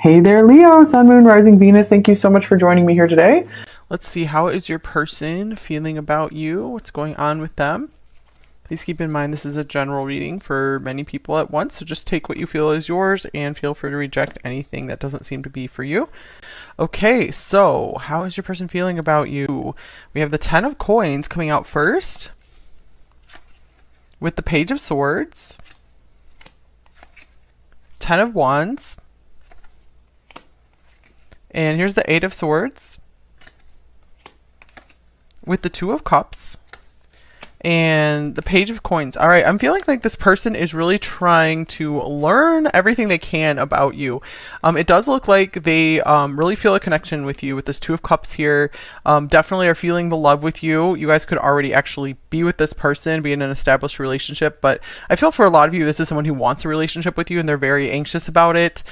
Hey there, Leo, Sun, Moon, Rising, Venus. Thank you so much for joining me here today. Let's see, how is your person feeling about you? What's going on with them? Please keep in mind this is a general reading for many people at once, so just take what you feel is yours and feel free to reject anything that doesn't seem to be for you. Okay, so how is your person feeling about you? We have the Ten of Coins coming out first, with the Page of Swords, Ten of Wands, and here's the Eight of Swords, with the Two of Cups, and the Page of Coins. All right, I'm feeling like this person is really trying to learn everything they can about you. It does look like they really feel a connection with you with this Two of Cups here. Definitely are feeling the love with you. You guys could already actually be with this person, be in an established relationship, but I feel for a lot of you, this is someone who wants a relationship with you and they're very anxious about it.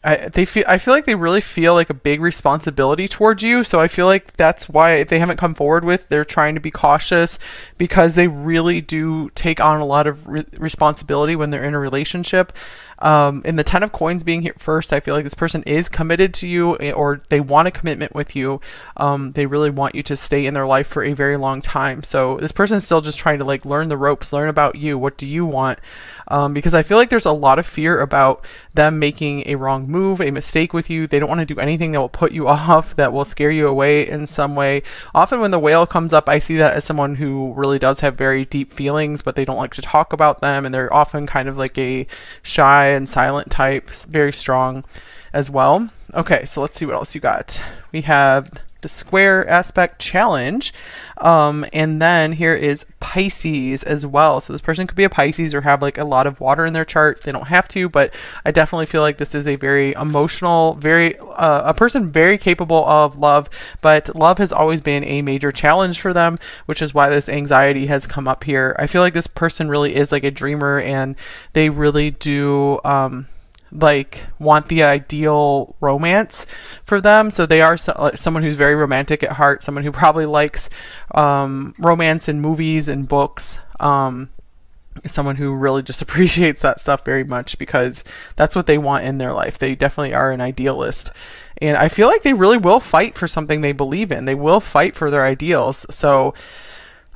I feel like they really feel like a big responsibility towards you. So I feel like that's why if they haven't come forward with, they're trying to be cautious because they really do take on a lot of responsibility when they're in a relationship. And the Ten of Coins being here first, I feel like this person is committed to you or they want a commitment with you. They really want you to stay in their life for a very long time. So this person is still just trying to like learn the ropes, learn about you. What do you want? Because I feel like there's a lot of fear about them making a wrong move, a mistake with you. They don't want to do anything that will put you off, that will scare you away in some way. Often when the Whale comes up, I see that as someone who really does have very deep feelings, but they don't like to talk about them. And they're often kind of like a shy and silent type, very strong as well. Okay, so let's see what else you got. We have the Square Aspect Challenge, and then here is Pisces as well. So this person could be a Pisces or have like a lot of water in their chart. They don't have to, but I definitely feel like this is a very emotional, very a person very capable of love, but love has always been a major challenge for them, which is why this anxiety has come up here. I feel like this person really is like a dreamer and they really do like want the ideal romance for them. So they are someone who's very romantic at heart, someone who probably likes romance in movies and books, someone who really just appreciates that stuff very much because that's what they want in their life. They definitely are an idealist. And I feel like they really will fight for something they believe in. They will fight for their ideals. So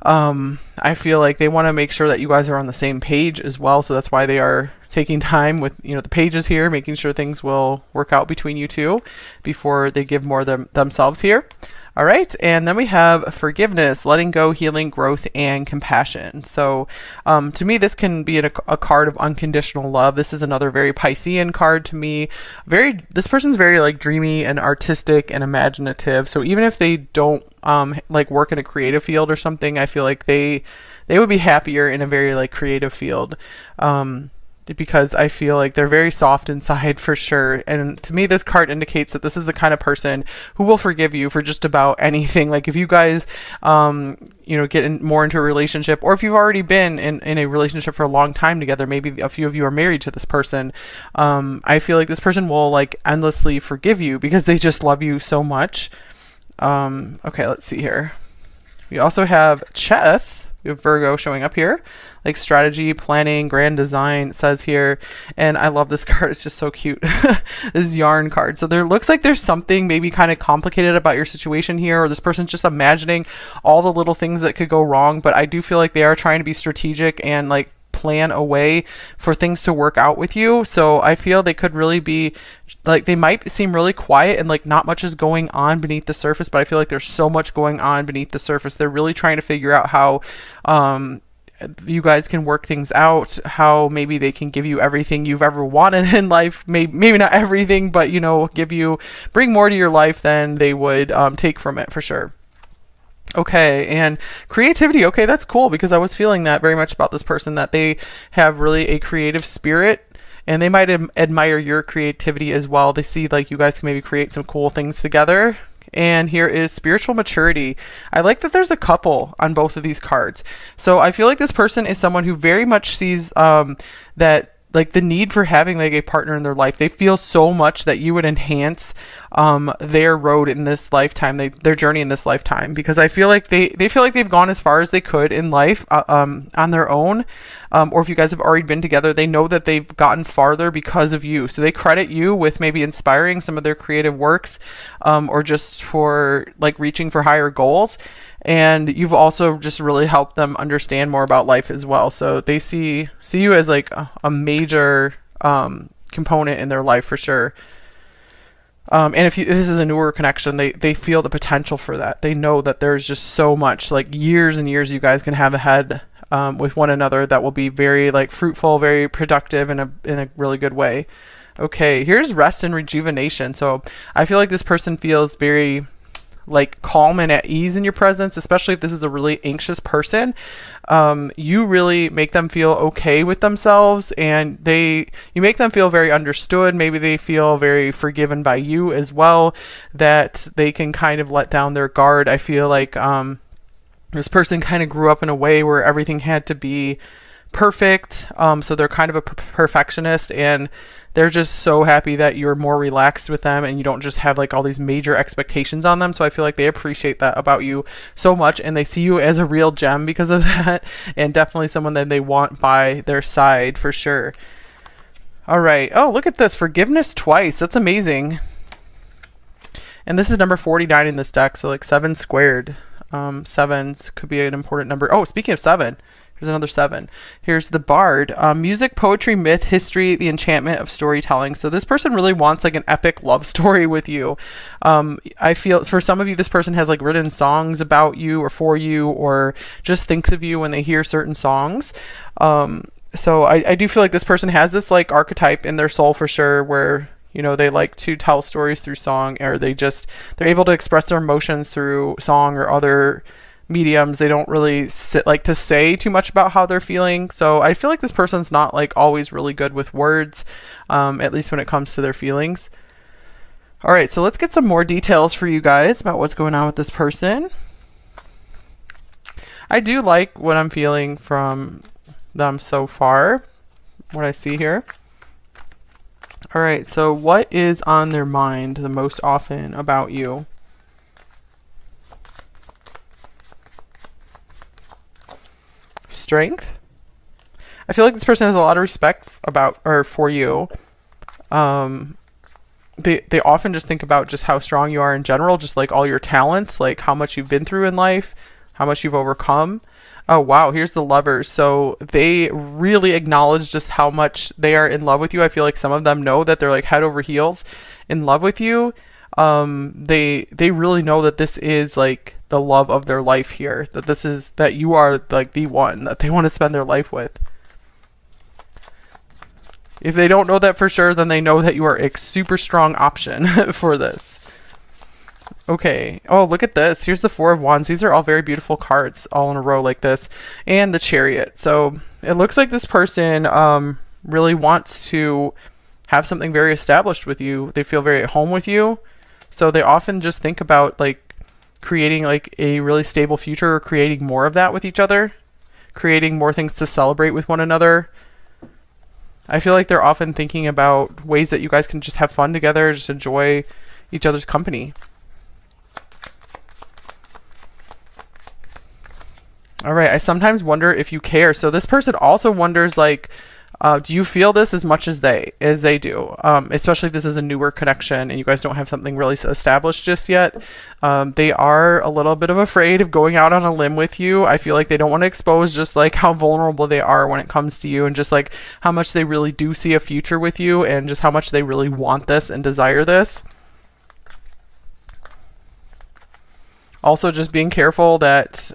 I feel like they want to make sure that you guys are on the same page as well. So that's why they are taking time with, you know, the pages here, making sure things will work out between you two before they give more themselves here. All right, and then we have forgiveness, letting go, healing, growth, and compassion. So to me, this can be a card of unconditional love. This is another very Piscean card to me. This person's very like dreamy and artistic and imaginative. So even if they don't like work in a creative field or something, I feel like they would be happier in a very like creative field. Because I feel like they're very soft inside for sure. And to me, this card indicates that this is the kind of person who will forgive you for just about anything. Like if you guys, get more into a relationship, or if you've already been in a relationship for a long time together, maybe a few of you are married to this person. I feel like this person will like endlessly forgive you because they just love you so much. Okay, let's see here. We also have chess. We have Virgo showing up here, like strategy, planning, grand design, it says here. And I love this card. It's just so cute. This yarn card. So there looks like there's something maybe kind of complicated about your situation here, or this person's just imagining all the little things that could go wrong. But I do feel like they are trying to be strategic and like plan a way for things to work out with you. So I feel they could really be like, they might seem really quiet and like not much is going on beneath the surface, but I feel like there's so much going on beneath the surface. They're really trying to figure out how you guys can work things out, how maybe they can give you everything you've ever wanted in life. Maybe not everything, but bring more to your life than they would take from it for sure. Okay, and creativity. Okay, that's cool because I was feeling that very much about this person, that they have really a creative spirit and they might admire your creativity as well. They see like you guys can maybe create some cool things together. And here is spiritual maturity. I like that there's a couple on both of these cards. So I feel like this person is someone who very much sees that like the need for having like a partner in their life. They feel so much that you would enhance their road in this lifetime, their journey in this lifetime, because I feel like they feel like they've gone as far as they could in life on their own, or if you guys have already been together, they know that they've gotten farther because of you. So they credit you with maybe inspiring some of their creative works, or just for like reaching for higher goals. And you've also just really helped them understand more about life as well. So they see you as like a major component in their life for sure. And if this is a newer connection, they feel the potential for that. They know that there's just so much, like years and years you guys can have ahead with one another that will be very like fruitful, very productive in a really good way. Okay, here's rest and rejuvenation. So I feel like this person feels very like calm and at ease in your presence, especially if this is a really anxious person. You really make them feel okay with themselves, and you make them feel very understood. Maybe they feel very forgiven by you as well, that they can kind of let down their guard. I feel like this person kind of grew up in a way where everything had to be perfect, so they're kind of a perfectionist, and they're just so happy that you're more relaxed with them and you don't just have like all these major expectations on them. So I feel like they appreciate that about you so much, and they see you as a real gem because of that, and definitely someone that they want by their side for sure. All right. Oh, look at this. Forgiveness twice. That's amazing. And this is number 49 in this deck. So like 7 squared. Sevens could be an important number. Oh, speaking of 7. Here's another 7. Here's the Bard. Music, poetry, myth, history, the enchantment of storytelling. So this person really wants like an epic love story with you. I feel for some of you, this person has like written songs about you or for you, or just thinks of you when they hear certain songs. So I do feel like this person has this like archetype in their soul for sure, where they like to tell stories through song, or they're able to express their emotions through song or other mediums. They don't really like to say too much about how they're feeling. So I feel like this person's not like always really good with words, at least when it comes to their feelings. All right, so let's get some more details for you guys about what's going on with this person. I do like what I'm feeling from them so far, what I see here. All right, so what is on their mind the most often about you? Strength. I feel like this person has a lot of respect for you. They often just think about just how strong you are in general, just like all your talents, like how much you've been through in life, how much you've overcome. Oh wow, here's the Lovers. So they really acknowledge just how much they are in love with you. I feel like some of them know that they're like head over heels in love with you. They really know that this is like the love of their life here, that you are like the one that they want to spend their life with. If they don't know that for sure, then they know that you are a super strong option for this. Okay. Oh, look at this. Here's the 4 of Wands. These are all very beautiful cards all in a row like this. And the Chariot. So it looks like this person really wants to have something very established with you. They feel very at home with you. So they often just think about like creating like a really stable future, or creating more of that with each other, creating more things to celebrate with one another. I feel like they're often thinking about ways that you guys can just have fun together, just enjoy each other's company. All right, I sometimes wonder if you care. So this person also wonders, like, do you feel this as much as they do? Especially if this is a newer connection and you guys don't have something really established just yet. They are a little bit of afraid of going out on a limb with you. I feel like they don't want to expose just like how vulnerable they are when it comes to you, and just like how much they really do see a future with you, and just how much they really want this and desire this. Also, just being careful that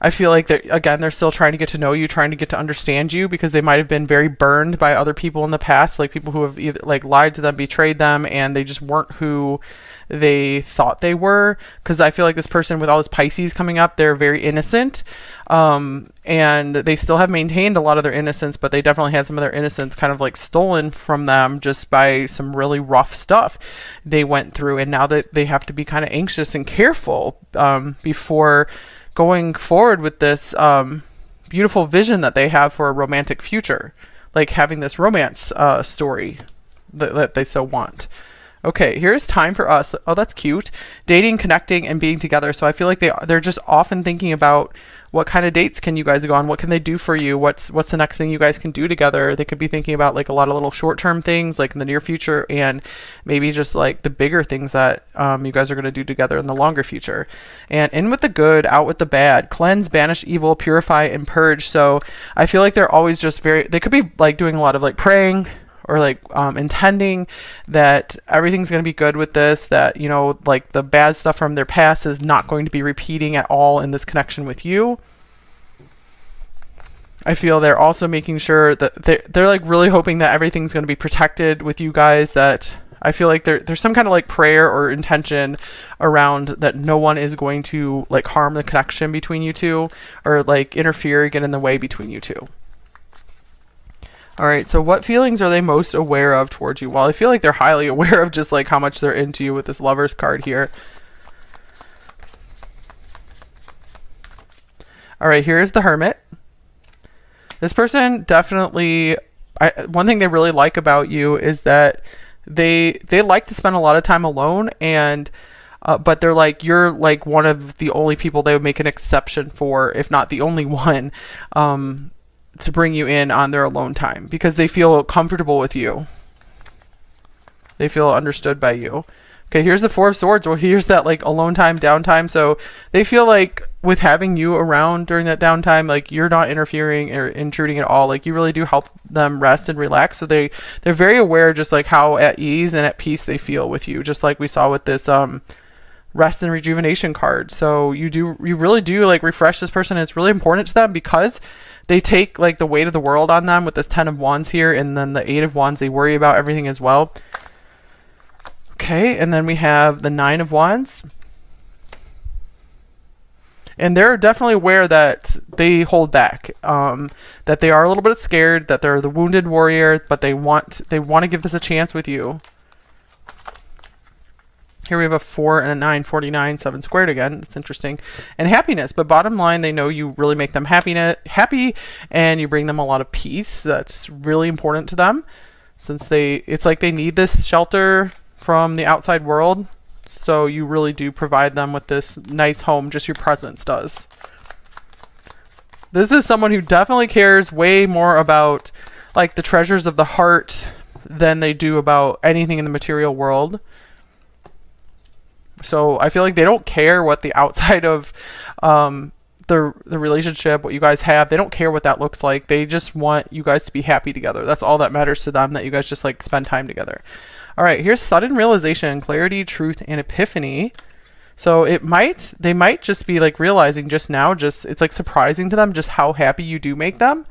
I feel like they're still trying to get to know you, trying to get to understand you, because they might have been very burned by other people in the past, like people who have either like lied to them, betrayed them, and they just weren't who they thought they were. Because I feel like this person, with all this Pisces coming up, they're very innocent, and they still have maintained a lot of their innocence, but they definitely had some of their innocence kind of like stolen from them just by some really rough stuff they went through, and now that they have to be kind of anxious and careful before going forward with this beautiful vision that they have for a romantic future. like having this romance story that they so want. Okay, here's time for us. Oh, that's cute. Dating, connecting, and being together. So I feel like they're just often thinking about what kind of dates can you guys go on? What can they do for you? What's the next thing you guys can do together? They could be thinking about like a lot of little short-term things like in the near future, and maybe just like the bigger things that you guys are going to do together in the longer future. And in with the good, out with the bad. Cleanse, banish evil, purify, and purge. So I feel like they're always just they could be like doing a lot of like praying, or like intending that everything's going to be good with this, that, you know, like the bad stuff from their past is not going to be repeating at all in this connection with you. I feel they're also making sure that they're like really hoping that everything's going to be protected with you guys, that I feel like there's some kind of like prayer or intention around that no one is going to like harm the connection between you two, or like interfere, get in the way between you two. All right, so what feelings are they most aware of towards you? Well, I feel like they're highly aware of just like how much they're into you with this Lovers card here. All right, here's the Hermit. This person definitely, one thing they really like about you is that they like to spend a lot of time alone, and but they're like, you're like one of the only people they would make an exception for, if not the only one, to bring you in on their alone time, because they feel comfortable with you. They feel understood by you. Okay, here's the Four of Swords. Well, here's that like alone time, downtime. So they feel like with having you around during that downtime, like you're not interfering or intruding at all. Like you really do help them rest and relax. So they're very aware just like how at ease and at peace they feel with you, just like we saw with this rest and rejuvenation card. So you really do like refresh this person. And it's really important to them because they take like the weight of the world on them with this 10 of Wands here, and then the 8 of Wands, they worry about everything as well. Okay, and then we have the 9 of Wands. And they're definitely aware that they hold back, that they are a little bit scared, that they're the wounded warrior, but they want to give this a chance with you. Here we have a 4 and a 9, 49, 7 squared again. That's interesting. And happiness. But bottom line, they know you really make them happy, and you bring them a lot of peace. That's really important to them, since it's like they need this shelter from the outside world. So you really do provide them with this nice home. Just your presence does. This is someone who definitely cares way more about like the treasures of the heart than they do about anything in the material world. So I feel like they don't care what the outside of the relationship, what you guys have, they don't care what that looks like. They just want you guys to be happy together. That's all that matters to them, that you guys just like spend time together. All right, here's sudden realization, clarity, truth, and epiphany. So they might just be like realizing just now, it's like surprising to them just how happy you do make them,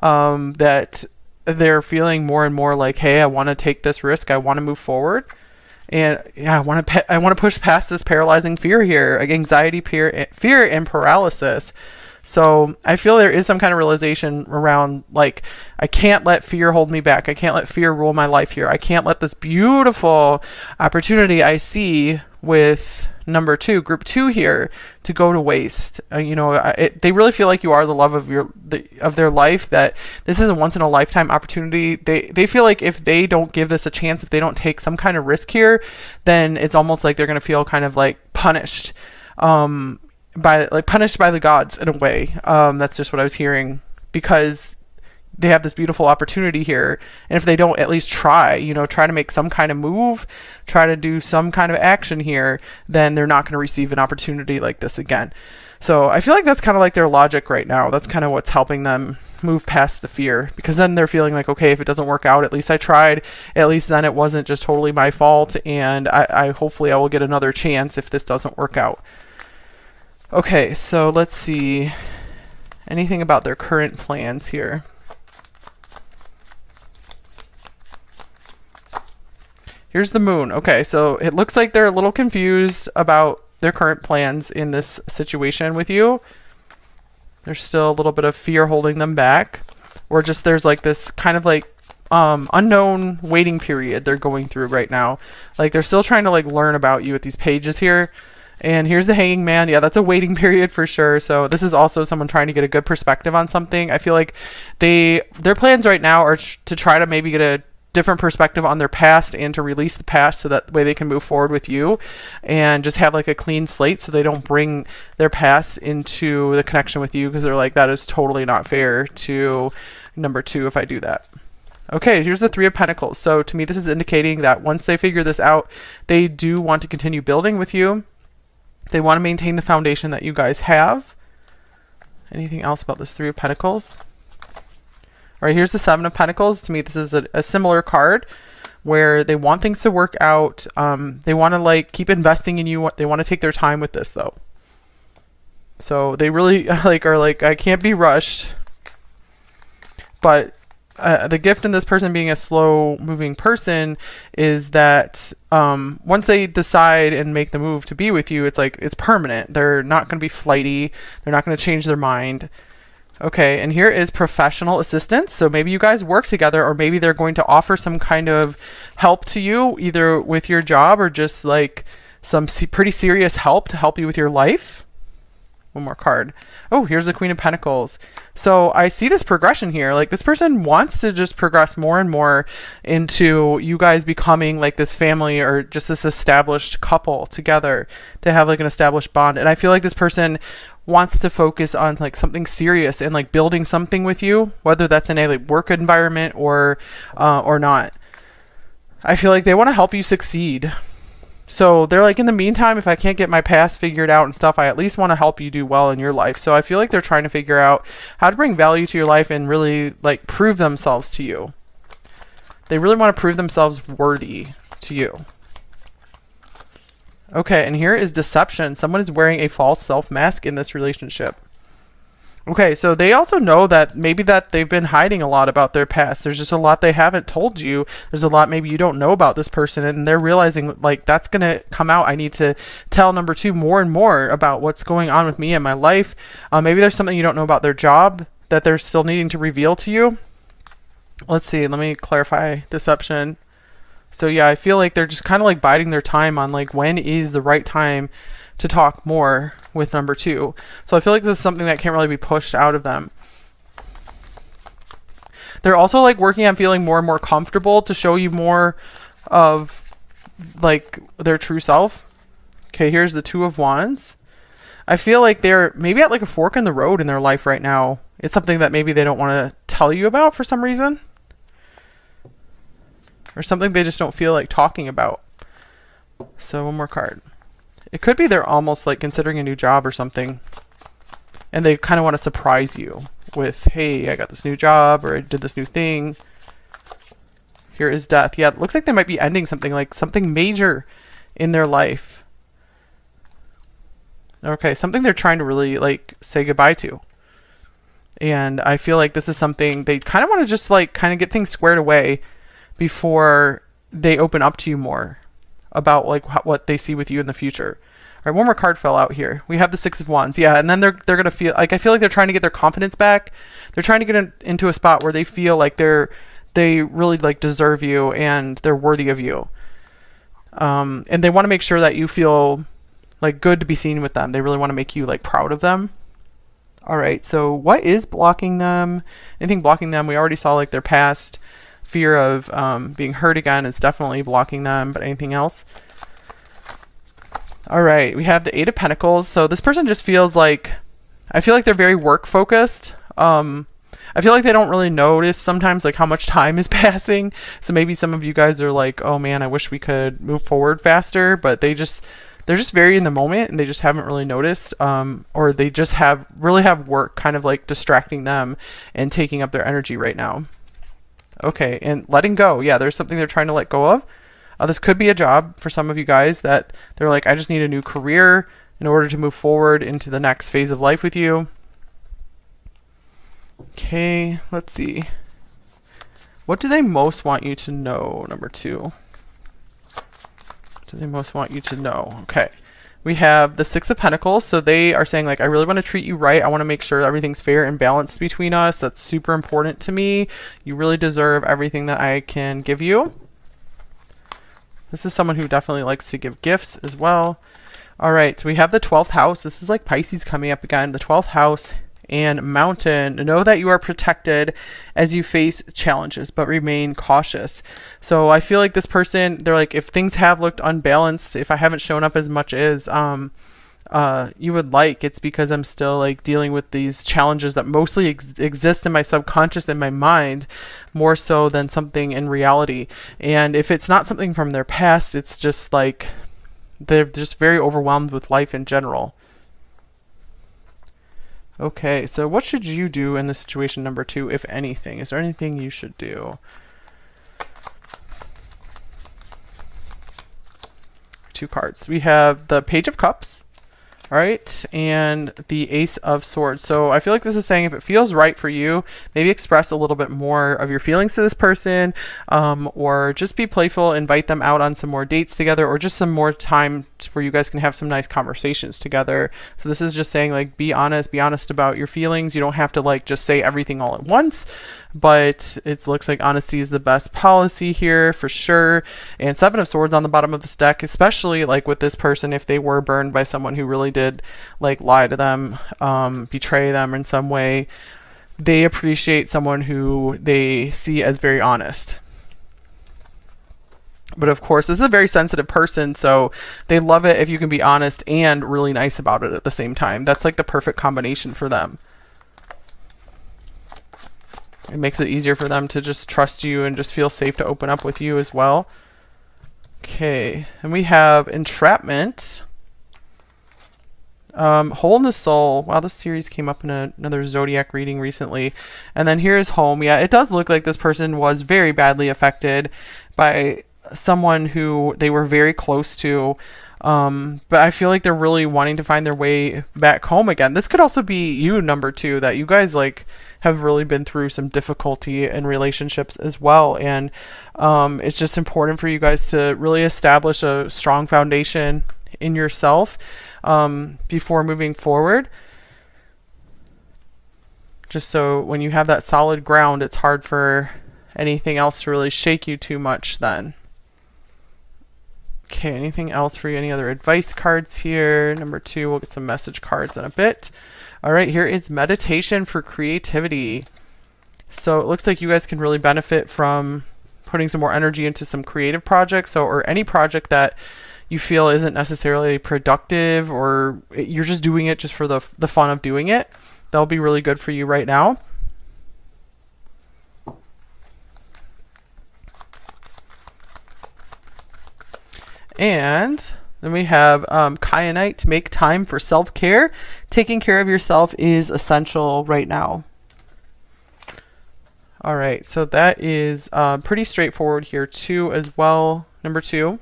that they're feeling more and more like, hey, I want to take this risk. I want to move forward. And yeah, I want to push past this paralyzing fear here, like anxiety, fear, and paralysis. So I feel there is some kind of realization around like, I can't let fear hold me back. I can't let fear rule my life here. I can't let this beautiful opportunity I see with number 2, group 2 here, to go to waste. They really feel like you are the love of their life, that this is a once in a lifetime opportunity. They feel like if they don't give this a chance, if they don't take some kind of risk here, then it's almost like they're going to feel kind of like punished, punished by the gods in a way. That's just what I was hearing, because they have this beautiful opportunity here, and if they don't at least try to make some kind of move, try to do some kind of action here, then they're not going to receive an opportunity like this again. So I feel like that's kind of like their logic right now. That's kind of what's helping them move past the fear, because then they're feeling like, okay, if it doesn't work out, at least I tried. At least then it wasn't just totally my fault, and I hopefully I will get another chance if this doesn't work out. Okay, so let's see anything about their current plans here. Here's the Moon. Okay, so it looks like they're a little confused about their current plans in this situation with you. There's still a little bit of fear holding them back, or just there's like this kind of like unknown waiting period they're going through right now. Like they're still trying to like learn about you with these pages here, And here's the Hanging Man. Yeah, that's a waiting period for sure. So this is also someone trying to get a good perspective on something. I feel like their plans right now are to try to maybe get a different perspective on their past and to release the past so that way they can move forward with you and just have like a clean slate so they don't bring their past into the connection with you, because they're like, that is totally not fair to number 2 if I do that. Okay, here's the 3 of Pentacles. So to me, this is indicating that once they figure this out, they do want to continue building with you. They want to maintain the foundation that you guys have. Anything else about this 3 of Pentacles? All right, here's the 7 of Pentacles. To me, this is a similar card where they want things to work out. They want to like keep investing in you. They want to take their time with this though. So they really are like, I can't be rushed. But the gift in this person being a slow moving person is that once they decide and make the move to be with you, it's like it's permanent. They're not going to be flighty. They're not going to change their mind. Okay, and here is professional assistance. So maybe you guys work together, or maybe they're going to offer some kind of help to you, either with your job or just like some pretty serious help to help you with your life. One more card. Oh, here's the Queen of Pentacles. So I see this progression here. Like this person wants to just progress more and more into you guys becoming like this family or just this established couple together to have like an established bond. And I feel like this person wants to focus on like something serious and like building something with you, whether that's in a like work environment or not. I feel like they want to help you succeed. So they're like, in the meantime, if I can't get my past figured out and stuff, I at least want to help you do well in your life. So I feel like they're trying to figure out how to bring value to your life and really like prove themselves to you. They really want to prove themselves worthy to you. Okay, and here is deception. Someone is wearing a false self mask in this relationship. Okay, so they also know that maybe that they've been hiding a lot about their past. There's just a lot they haven't told you. There's a lot maybe you don't know about this person, and they're realizing like that's going to come out. I need to tell number 2 more and more about what's going on with me and my life. Maybe there's something you don't know about their job that they're still needing to reveal to you. Let's see, let me clarify deception. So yeah, I feel like they're just kind of like biding their time on like when is the right time to talk more with number 2. So I feel like this is something that can't really be pushed out of them. They're also like working on feeling more and more comfortable to show you more of like their true self. Okay, here's the 2 of Wands. I feel like they're maybe at like a fork in the road in their life right now. It's something that maybe they don't want to tell you about for some reason, or something they just don't feel like talking about. So one more card. It could be they're almost like considering a new job or something, and they kind of want to surprise you with, hey, I got this new job, or I did this new thing. Here is death. Yeah, it looks like they might be ending something, like something major in their life. Okay, something they're trying to really like say goodbye to. And I feel like this is something they kind of want to just like kind of get things squared away before they open up to you more about like what they see with you in the future. All right, one more card fell out here. We have the 6 of Wands. Yeah, and then they're gonna feel like, I feel like they're trying to get their confidence back. They're trying to get into a spot where they feel like they really like deserve you and they're worthy of you. And they want to make sure that you feel like good to be seen with them. They really want to make you like proud of them. All right, so what is blocking them? Anything blocking them? We already saw like their past. Fear of being hurt again is definitely blocking them, but anything else? All right, we have the 8 of Pentacles. So this person just feels like, I feel like they're very work focused. I feel like they don't really notice sometimes like how much time is passing. So maybe some of you guys are like, oh man, I wish we could move forward faster, but they're just very in the moment and they just haven't really noticed, or they just really have work kind of like distracting them and taking up their energy right now. Okay, and letting go. Yeah, there's something they're trying to let go of. This could be a job for some of you guys that they're like, I just need a new career in order to move forward into the next phase of life with you. Okay, let's see. What do they most want you to know, number 2? What do they most want you to know? Okay. We have the 6 of Pentacles. So they are saying like, I really want to treat you right. I want to make sure everything's fair and balanced between us. That's super important to me. You really deserve everything that I can give you. This is someone who definitely likes to give gifts as well. All right, so we have the 12th house. This is like Pisces coming up again. The 12th house and mountain. Know that you are protected as you face challenges, but remain cautious. So I feel like this person, they're like, if things have looked unbalanced, if I haven't shown up as much as you would like, it's because I'm still like dealing with these challenges that mostly exist in my subconscious, in my mind, more so than something in reality. And if it's not something from their past, it's just like they're just very overwhelmed with life in general. Okay, so what should you do in this situation number 2, if anything? Is there anything you should do? 2 cards. We have the Page of Cups, all right, and the Ace of Swords. So I feel like this is saying if it feels right for you, maybe express a little bit more of your feelings to this person, or just be playful, invite them out on some more dates together, or just some more time where you guys can have some nice conversations together. So this is just saying like be honest about your feelings. You don't have to like just say everything all at once, but it looks like honesty is the best policy here for sure. And 7 of Swords on the bottom of this deck, especially like with this person, if they were burned by someone who really did like lie to them, betray them in some way, they appreciate someone who they see as very honest. But of course, this is a very sensitive person, so they love it if you can be honest and really nice about it at the same time. That's like the perfect combination for them. It makes it easier for them to just trust you and just feel safe to open up with you as well. Okay, and we have Entrapment. Hole in the Soul. Wow, this series came up in another zodiac reading recently. And then here is Home. Yeah, it does look like this person was very badly affected by someone who they were very close to. But I feel like they're really wanting to find their way back home again. This could also be you, number 2, that you guys like have really been through some difficulty in relationships as well. And it's just important for you guys to really establish a strong foundation in yourself before moving forward. Just so when you have that solid ground, it's hard for anything else to really shake you too much then. Okay, anything else for you? Any other advice cards here? Number 2, we'll get some message cards in a bit. All right, here is meditation for creativity. So it looks like you guys can really benefit from putting some more energy into some creative projects, or any project that you feel isn't necessarily productive, or you're just doing it just for the fun of doing it. That'll be really good for you right now. And then we have Kyanite, to make time for self-care. Taking care of yourself is essential right now. All right, so that is pretty straightforward here too as well. Number 2.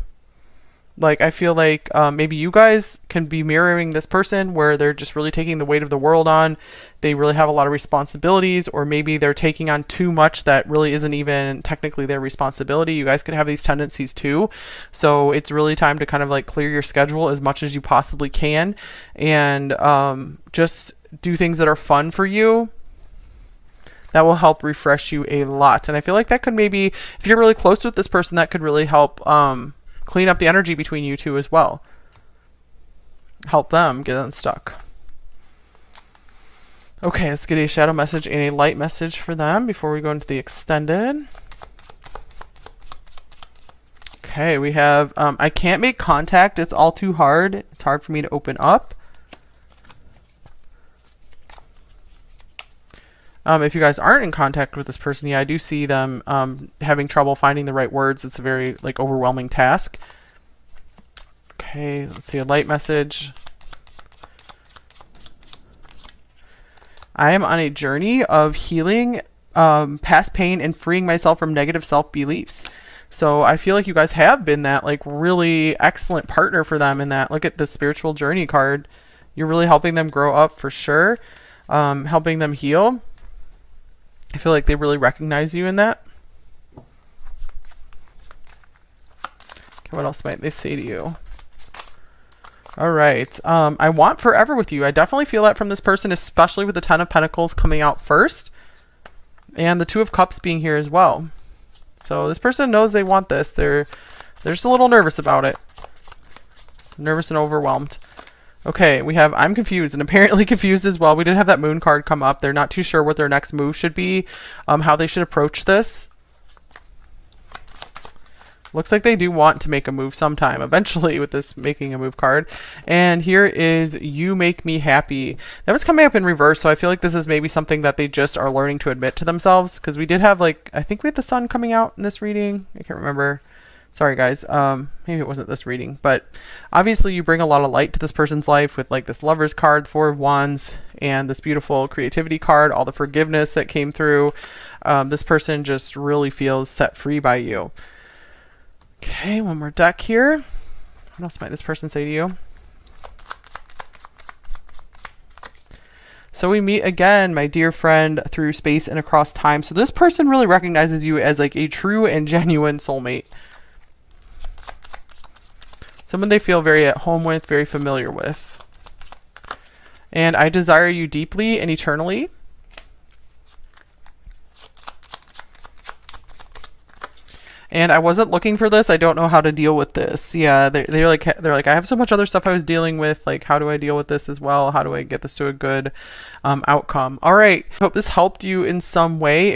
Like, I feel like maybe you guys can be mirroring this person where they're just really taking the weight of the world on. They really have a lot of responsibilities, or maybe they're taking on too much that really isn't even technically their responsibility. You guys could have these tendencies too. So it's really time to kind of like clear your schedule as much as you possibly can, and just do things that are fun for you. That will help refresh you a lot. And I feel like that could maybe, if you're really close with this person, that could really help clean up the energy between you two as well. Help them get unstuck. Okay, let's get a shadow message and a light message for them before we go into the extended. Okay, we have, I can't make contact. It's all too hard. It's hard for me to open up. If you guys aren't in contact with this person, yeah, I do see them having trouble finding the right words. It's a very like overwhelming task. Okay, let's see a light message. I am on a journey of healing past pain and freeing myself from negative self-beliefs. So I feel like you guys have been that like really excellent partner for them in that. Look at the spiritual journey card. You're really helping them grow up for sure, helping them heal. I feel like they really recognize you in that. Okay, what else might they say to you? All right. I want forever with you. I definitely feel that from this person, especially with the 10 of Pentacles coming out first. And the 2 of Cups being here as well. So this person knows they want this. They're just a little nervous about it. Nervous and overwhelmed. Okay, we have I'm confused and apparently confused as well. We did have that moon card come up. They're not too sure what their next move should be, how they should approach this. Looks like they do want to make a move sometime eventually with this making a move card. And here is you make me happy. That was coming up in reverse, so I feel like this is maybe something that they just are learning to admit to themselves, because we did have, like, I think we had the sun coming out in this reading. I can't remember. Sorry guys, maybe it wasn't this reading, but obviously you bring a lot of light to this person's life with like this Lovers card, Four of Wands, and this beautiful creativity card, all the forgiveness that came through. This person just really feels set free by you. Okay, one more deck here. What else might this person say to you? So we meet again, my dear friend, through space and across time. So this person really recognizes you as like a true and genuine soulmate. Someone they feel very at home with, very familiar with. And I desire you deeply and eternally. And I wasn't looking for this. I don't know how to deal with this. Yeah, they're like I have so much other stuff I was dealing with. Like, how do I deal with this as well? How do I get this to a good outcome? All right. Hope this helped you in some way.